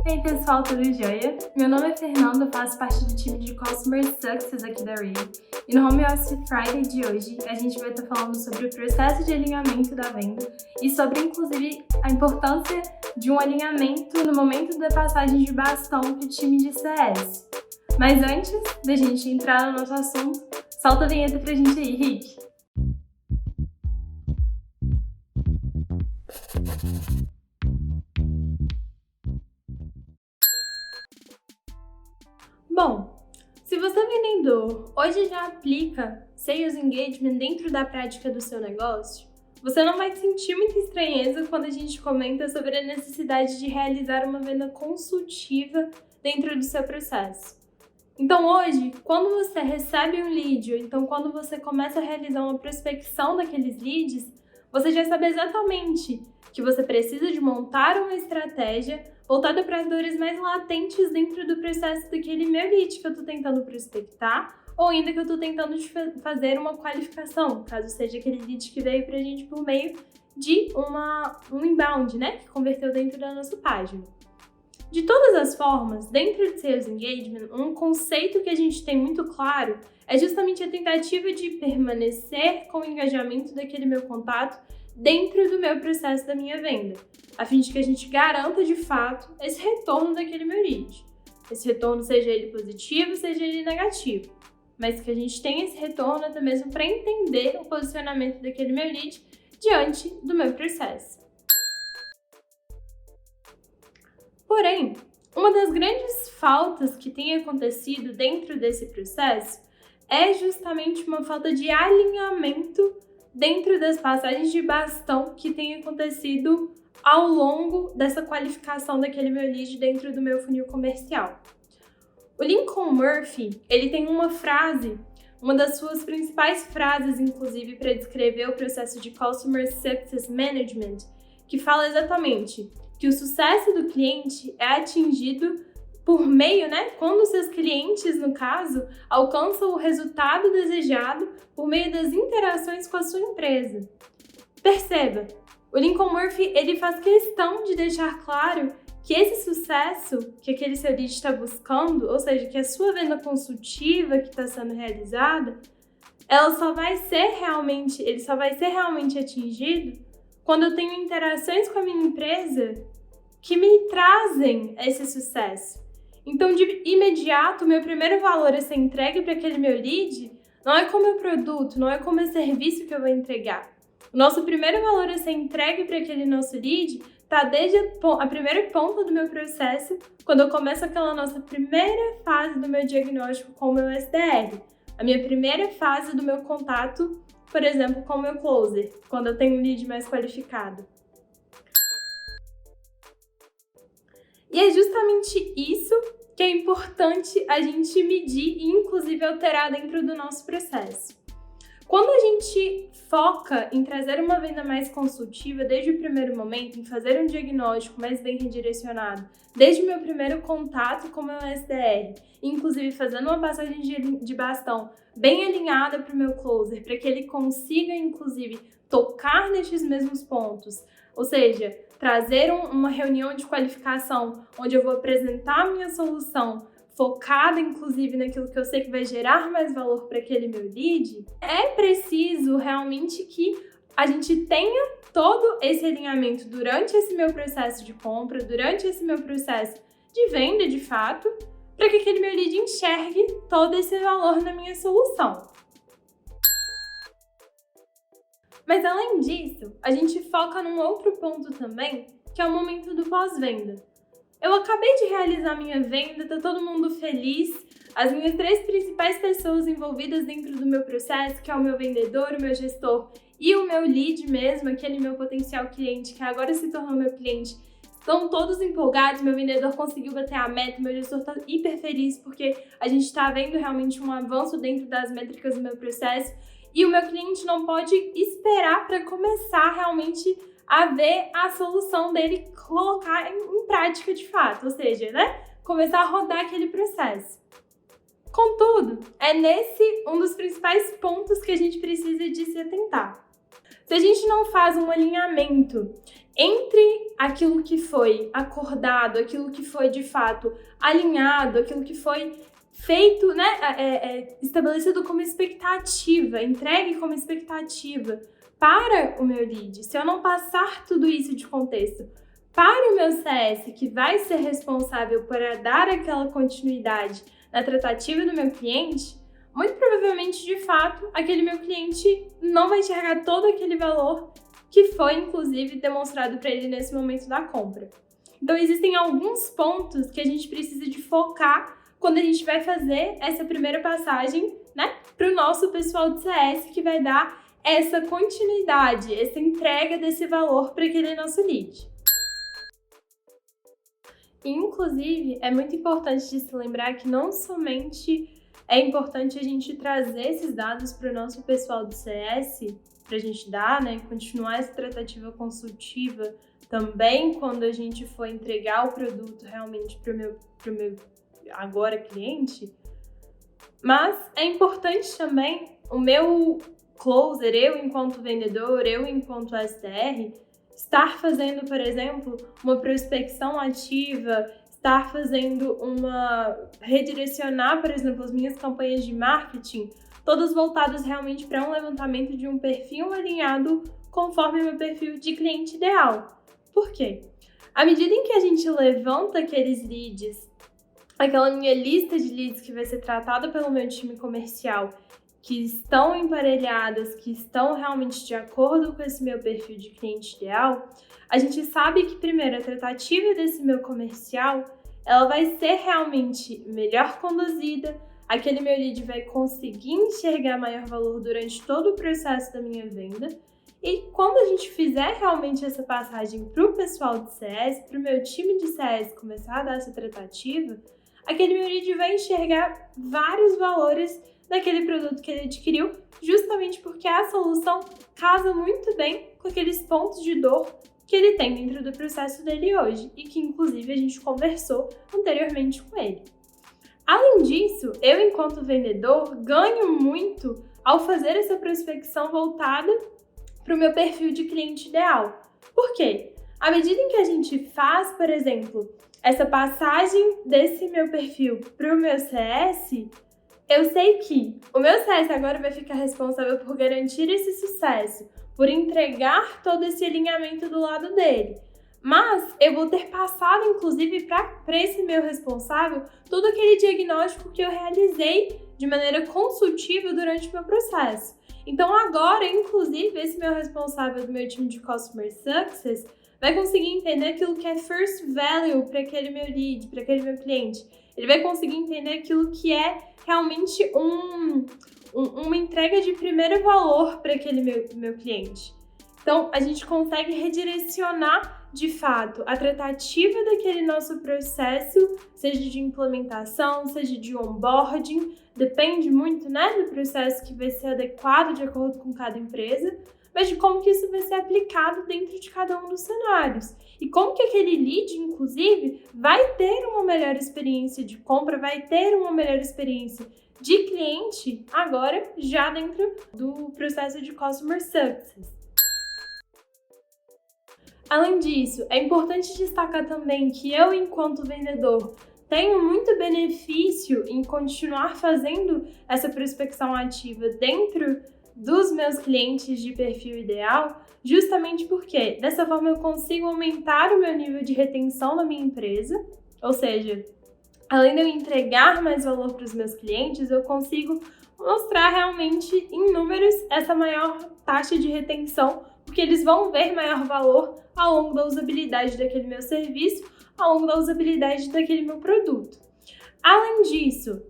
Ei pessoal, tudo jóia? Meu nome é Fernanda, faço parte do time de Customer Success aqui da Rio. E no Home Office Friday de hoje, a gente vai estar falando sobre o processo de alinhamento da venda e sobre, inclusive, a importância de um alinhamento no momento da passagem de bastão para o time de CS. Mas antes da gente entrar no nosso assunto, solta a vinheta pra gente aí, Rick! Bom, se você é vendedor, hoje já aplica Sales Engagement dentro da prática do seu negócio, você não vai sentir muita estranheza quando a gente comenta sobre a necessidade de realizar uma venda consultiva dentro do seu processo. Então hoje, quando você recebe um lead, ou então quando você começa a realizar uma prospecção daqueles leads, você já sabe exatamente que você precisa de montar uma estratégia voltada para as dores mais latentes dentro do processo daquele meu lead que eu estou tentando prospectar, ou ainda que eu estou tentando fazer uma qualificação, caso seja aquele lead que veio para a gente por meio de um inbound, né, que converteu dentro da nossa página. De todas as formas, dentro de Sales Engagement, um conceito que a gente tem muito claro é justamente a tentativa de permanecer com o engajamento daquele meu contato dentro do meu processo da minha venda, a fim de que a gente garanta de fato esse retorno daquele meu lead. Esse retorno, seja ele positivo, seja ele negativo, mas que a gente tenha esse retorno até mesmo para entender o posicionamento daquele meu lead diante do meu processo. Porém, uma das grandes faltas que tem acontecido dentro desse processo é justamente uma falta de alinhamento dentro das passagens de bastão que tem acontecido ao longo dessa qualificação daquele meu lead dentro do meu funil comercial. O Lincoln Murphy, ele tem uma frase, uma das suas principais frases, inclusive, para descrever o processo de Customer Success Management, que fala exatamente que o sucesso do cliente é atingido por meio, quando os seus clientes, no caso, alcançam o resultado desejado por meio das interações com a sua empresa. Perceba, o Lincoln Murphy, ele faz questão de deixar claro que esse sucesso que aquele seu lead está buscando, ou seja, que a sua venda consultiva que está sendo realizada, ele só vai ser realmente atingido quando eu tenho interações com a minha empresa que me trazem esse sucesso. Então, de imediato, o meu primeiro valor a ser entregue para aquele meu lead não é como o produto, não é como o serviço que eu vou entregar. O nosso primeiro valor a ser entregue para aquele nosso lead está desde a primeira ponta do meu processo, quando eu começo aquela nossa primeira fase do meu diagnóstico com o meu SDR, a minha primeira fase do meu contato, por exemplo, com o meu closer, quando eu tenho um lead mais qualificado. E é justamente isso que é importante a gente medir e, inclusive, alterar dentro do nosso processo. Quando a gente foca em trazer uma venda mais consultiva desde o primeiro momento, em fazer um diagnóstico mais bem redirecionado, desde o meu primeiro contato com o meu SDR, inclusive fazendo uma passagem de bastão bem alinhada para o meu closer, para que ele consiga, inclusive, tocar nestes mesmos pontos, ou seja, trazer uma reunião de qualificação onde eu vou apresentar a minha solução focada, inclusive, naquilo que eu sei que vai gerar mais valor para aquele meu lead, é preciso realmente que a gente tenha todo esse alinhamento durante esse meu processo de compra, durante esse meu processo de venda, de fato, para que aquele meu lead enxergue todo esse valor na minha solução. Mas além disso, a gente foca num outro ponto também, que é o momento do pós-venda. Eu acabei de realizar minha venda, tá todo mundo feliz, as minhas 3 principais pessoas envolvidas dentro do meu processo, que é o meu vendedor, o meu gestor e o meu lead mesmo, aquele meu potencial cliente que agora se tornou meu cliente, estão todos empolgados, meu vendedor conseguiu bater a meta, meu gestor está hiper feliz porque a gente está vendo realmente um avanço dentro das métricas do meu processo e o meu cliente não pode esperar para começar realmente a ver a solução dele colocar em prática de fato, ou seja, começar a rodar aquele processo. Contudo, é nesse um dos principais pontos que a gente precisa de se atentar. Se a gente não faz um alinhamento entre aquilo que foi acordado, aquilo que foi de fato alinhado, aquilo que foi feito, né, estabelecido como expectativa, entregue como expectativa para o meu lead, se eu não passar tudo isso de contexto para o meu CS, que vai ser responsável por dar aquela continuidade na tratativa do meu cliente, muito provavelmente, de fato, aquele meu cliente não vai enxergar todo aquele valor que foi, inclusive, demonstrado para ele nesse momento da compra. Então, existem alguns pontos que a gente precisa de focar quando a gente vai fazer essa primeira passagem, né, para o nosso pessoal de CS, que vai dar essa continuidade, essa entrega desse valor para aquele nosso lead. Inclusive, é muito importante de se lembrar que não somente é importante a gente trazer esses dados para o nosso pessoal do CS, para a gente dar, né, continuar essa tratativa consultiva também quando a gente for entregar o produto realmente para o meu agora cliente, mas é importante também o meu closer, eu enquanto vendedor, eu enquanto SDR, estar fazendo, por exemplo, uma prospecção ativa, estar fazendo redirecionar, por exemplo, as minhas campanhas de marketing, todas voltadas realmente para um levantamento de um perfil alinhado conforme o meu perfil de cliente ideal. Por quê? À medida em que a gente levanta aqueles leads, aquela minha lista de leads que vai ser tratada pelo meu time comercial, que estão emparelhadas, que estão realmente de acordo com esse meu perfil de cliente ideal, a gente sabe que, primeiro, a tratativa desse meu comercial, ela vai ser realmente melhor conduzida, aquele meu lead vai conseguir enxergar maior valor durante todo o processo da minha venda, e quando a gente fizer realmente essa passagem para o pessoal de CS, para o meu time de CS começar a dar essa tratativa, aquele meu lead vai enxergar vários valores daquele produto que ele adquiriu, justamente porque a solução casa muito bem com aqueles pontos de dor que ele tem dentro do processo dele hoje e que, inclusive, a gente conversou anteriormente com ele. Além disso, eu, enquanto vendedor, ganho muito ao fazer essa prospecção voltada para o meu perfil de cliente ideal. Por quê? À medida em que a gente faz, por exemplo, essa passagem desse meu perfil para o meu CS, eu sei que o meu CS agora vai ficar responsável por garantir esse sucesso, por entregar todo esse alinhamento do lado dele. Mas eu vou ter passado, inclusive, para esse meu responsável, todo aquele diagnóstico que eu realizei de maneira consultiva durante o meu processo. Então agora, inclusive, esse meu responsável do meu time de Customer Success vai conseguir entender aquilo que é first value para aquele meu lead, para aquele meu cliente. Ele vai conseguir entender aquilo que é realmente uma entrega de primeiro valor para aquele meu cliente. Então, a gente consegue redirecionar, de fato, a tratativa daquele nosso processo, seja de implementação, seja de onboarding, depende muito, né, do processo que vai ser adequado de acordo com cada empresa, mas de como que isso vai ser aplicado dentro de cada um dos cenários. E como que aquele lead, inclusive, vai ter uma melhor experiência de compra, vai ter uma melhor experiência de cliente agora já dentro do processo de Customer Success. Além disso, é importante destacar também que eu, enquanto vendedor, tenho muito benefício em continuar fazendo essa prospecção ativa dentro dos meus clientes de perfil ideal, justamente porque dessa forma eu consigo aumentar o meu nível de retenção na minha empresa, ou seja, além de eu entregar mais valor para os meus clientes, eu consigo mostrar realmente em números essa maior taxa de retenção, porque eles vão ver maior valor ao longo da usabilidade daquele meu serviço, ao longo da usabilidade daquele meu produto. Além disso,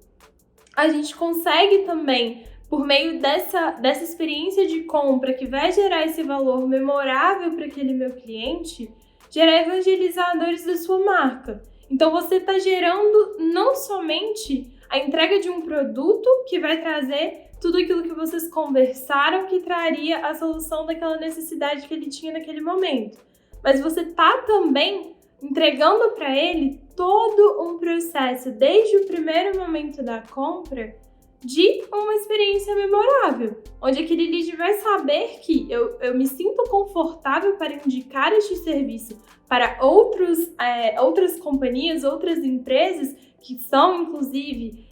a gente consegue também, por meio dessa experiência de compra que vai gerar esse valor memorável para aquele meu cliente, gerar evangelizadores da sua marca. Então, você está gerando não somente a entrega de um produto que vai trazer tudo aquilo que vocês conversaram que traria a solução daquela necessidade que ele tinha naquele momento, mas você está também entregando para ele todo um processo, desde o primeiro momento da compra, de uma experiência memorável, onde aquele lead vai saber que eu me sinto confortável para indicar este serviço para outras companhias, outras empresas que são, inclusive,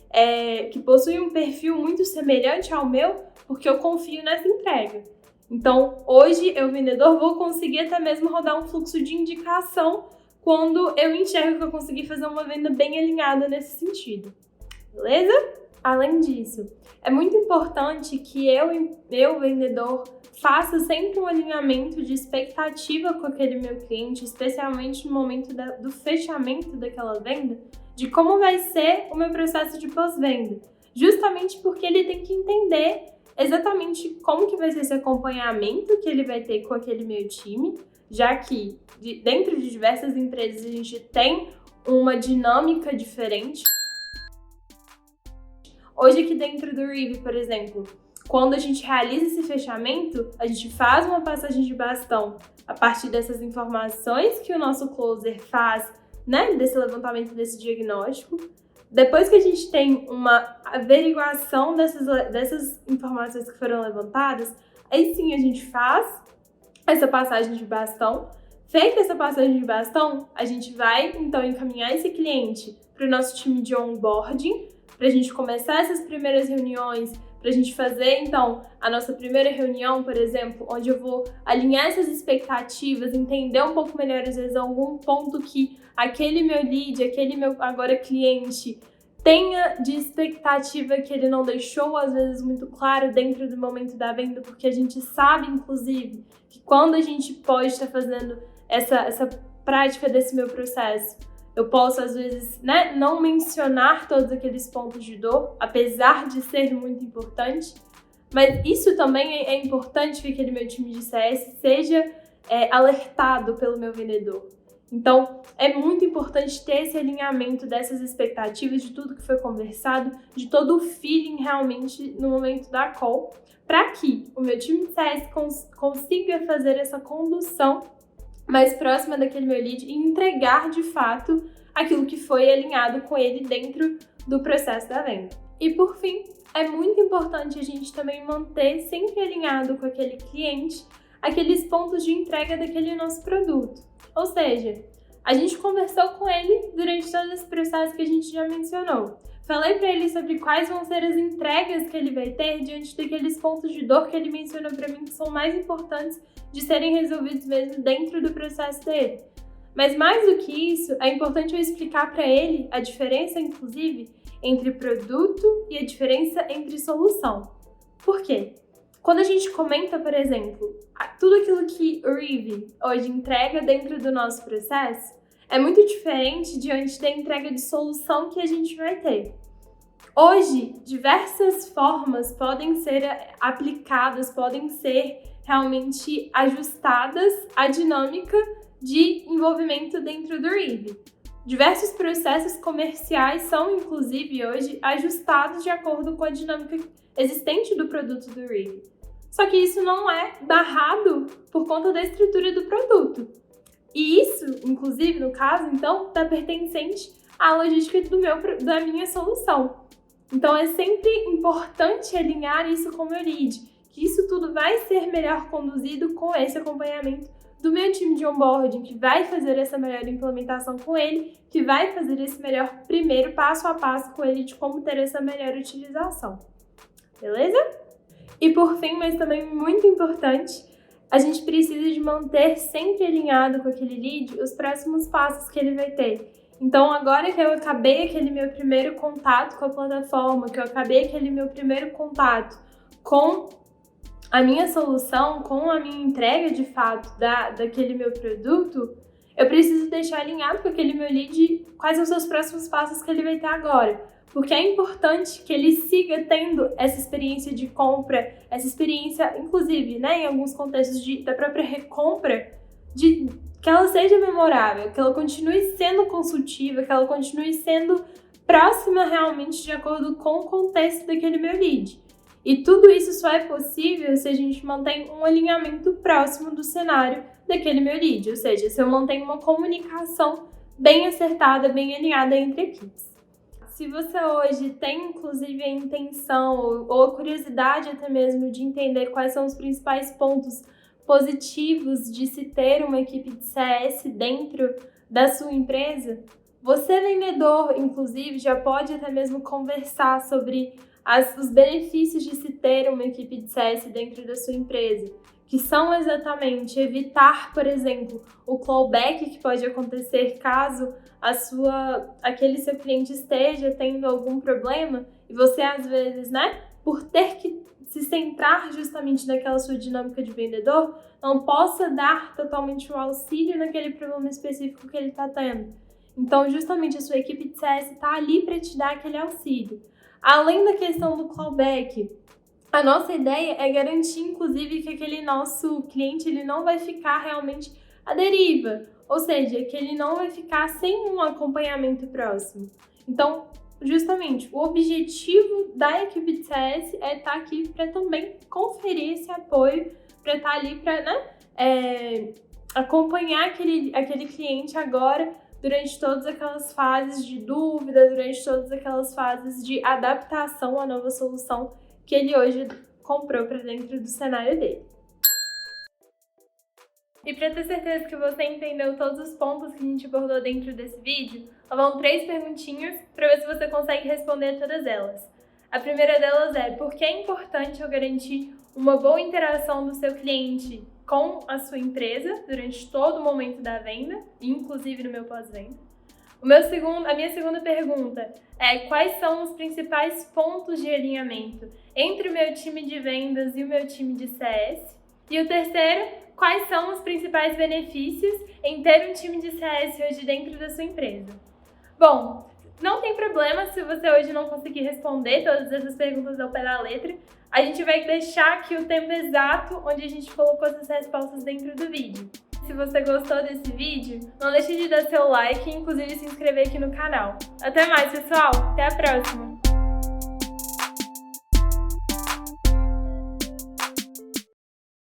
que possuem um perfil muito semelhante ao meu, porque eu confio nessa entrega. Então, hoje, eu, vendedor, vou conseguir até mesmo rodar um fluxo de indicação quando eu enxergo que eu consegui fazer uma venda bem alinhada nesse sentido. Beleza? Além disso, é muito importante que eu, vendedor, faça sempre um alinhamento de expectativa com aquele meu cliente, especialmente no momento do fechamento daquela venda, de como vai ser o meu processo de pós-venda. Justamente porque ele tem que entender exatamente como que vai ser esse acompanhamento que ele vai ter com aquele meu time, já que dentro de diversas empresas a gente tem uma dinâmica diferente. Hoje aqui dentro do Reeve, por exemplo, quando a gente realiza esse fechamento, a gente faz uma passagem de bastão a partir dessas informações que o nosso closer faz, né, desse levantamento, desse diagnóstico. Depois que a gente tem uma averiguação dessas informações que foram levantadas, aí sim a gente faz essa passagem de bastão. Feita essa passagem de bastão, a gente vai então encaminhar esse cliente para o nosso time de onboarding, para a gente começar essas primeiras reuniões, para a gente fazer, então, a nossa primeira reunião, por exemplo, onde eu vou alinhar essas expectativas, entender um pouco melhor, às vezes, algum ponto que aquele meu lead, aquele meu agora cliente tenha de expectativa que ele não deixou, às vezes, muito claro dentro do momento da venda, porque a gente sabe, inclusive, que quando a gente pode estar fazendo essa prática desse meu processo, eu posso, às vezes, né, não mencionar todos aqueles pontos de dor, apesar de ser muito importante, mas isso também é importante que aquele meu time de CS seja alertado pelo meu vendedor. Então, é muito importante ter esse alinhamento dessas expectativas, de tudo que foi conversado, de todo o feeling realmente no momento da call, para que o meu time de CS consiga fazer essa condução mais próxima daquele meu lead e entregar de fato aquilo que foi alinhado com ele dentro do processo da venda. E por fim, é muito importante a gente também manter sempre alinhado com aquele cliente aqueles pontos de entrega daquele nosso produto. Ou seja, a gente conversou com ele durante todo esse processo que a gente já mencionou. Falei para ele sobre quais vão ser as entregas que ele vai ter diante daqueles pontos de dor que ele mencionou para mim que são mais importantes de serem resolvidos mesmo dentro do processo dele. Mas mais do que isso, é importante eu explicar para ele a diferença, inclusive, entre produto e a diferença entre solução. Por quê? Quando a gente comenta, por exemplo, tudo aquilo que o Reeve hoje entrega dentro do nosso processo, é muito diferente diante da entrega de solução que a gente vai ter. Hoje, diversas formas podem ser aplicadas, podem ser realmente ajustadas à dinâmica de envolvimento dentro do Reeve. Diversos processos comerciais são, inclusive, hoje ajustados de acordo com a dinâmica existente do produto do Reeve. Só que isso não é barrado por conta da estrutura do produto. E isso, inclusive, no caso, então, está pertencente à logística da minha solução. Então, é sempre importante alinhar isso com o meu lead, que isso tudo vai ser melhor conduzido com esse acompanhamento do meu time de onboarding, que vai fazer essa melhor implementação com ele, que vai fazer esse melhor primeiro passo a passo com ele de como ter essa melhor utilização. Beleza? E por fim, mas também muito importante, a gente precisa de manter sempre alinhado com aquele lead os próximos passos que ele vai ter. Então, agora que eu acabei aquele meu primeiro contato com a plataforma, que eu acabei aquele meu primeiro contato com a minha solução, com a minha entrega de fato daquele meu produto, eu preciso deixar alinhado com aquele meu lead quais são os seus próximos passos que ele vai ter agora. Porque é importante que ele siga tendo essa experiência de compra, essa experiência, inclusive, né, em alguns contextos da própria recompra, que ela seja memorável, que ela continue sendo consultiva, que ela continue sendo próxima realmente de acordo com o contexto daquele meu lead. E tudo isso só é possível se a gente mantém um alinhamento próximo do cenário daquele meu lead, ou seja, se eu mantenho uma comunicação bem acertada, bem alinhada entre equipes. Se você hoje tem, inclusive, a intenção ou a curiosidade até mesmo de entender quais são os principais pontos positivos de se ter uma equipe de CS dentro da sua empresa, você, vendedor, inclusive, já pode até mesmo conversar sobre os benefícios de se ter uma equipe de CS dentro da sua empresa, que são exatamente evitar, por exemplo, o clawback que pode acontecer caso aquele seu cliente esteja tendo algum problema e você, às vezes, por ter que se centrar justamente naquela sua dinâmica de vendedor, não possa dar totalmente o auxílio naquele problema específico que ele está tendo. Então, justamente, a sua equipe de CS está ali para te dar aquele auxílio. Além da questão do clawback, a nossa ideia é garantir, inclusive, que aquele nosso cliente ele não vai ficar realmente à deriva, ou seja, que ele não vai ficar sem um acompanhamento próximo. Então, justamente, o objetivo da equipe de CS é estar aqui para também conferir esse apoio, para estar ali para acompanhar aquele cliente agora durante todas aquelas fases de dúvida, durante todas aquelas fases de adaptação à nova solução que ele hoje comprou para dentro do cenário dele. E para ter certeza que você entendeu todos os pontos que a gente abordou dentro desse vídeo, vão 3 perguntinhas para ver se você consegue responder todas elas. A primeira delas é: por que é importante eu garantir uma boa interação do seu cliente com a sua empresa durante todo o momento da venda, inclusive no meu pós-venda? A minha segunda pergunta é: quais são os principais pontos de alinhamento entre o meu time de vendas e o meu time de CS? E o terceiro: quais são os principais benefícios em ter um time de CS hoje dentro da sua empresa? Bom, não tem problema se você hoje não conseguir responder todas essas perguntas ao pé da letra. A gente vai deixar aqui o tempo exato onde a gente colocou essas respostas dentro do vídeo. Se você gostou desse vídeo, não deixe de dar seu like e inclusive se inscrever aqui no canal. Até mais, pessoal! Até a próxima!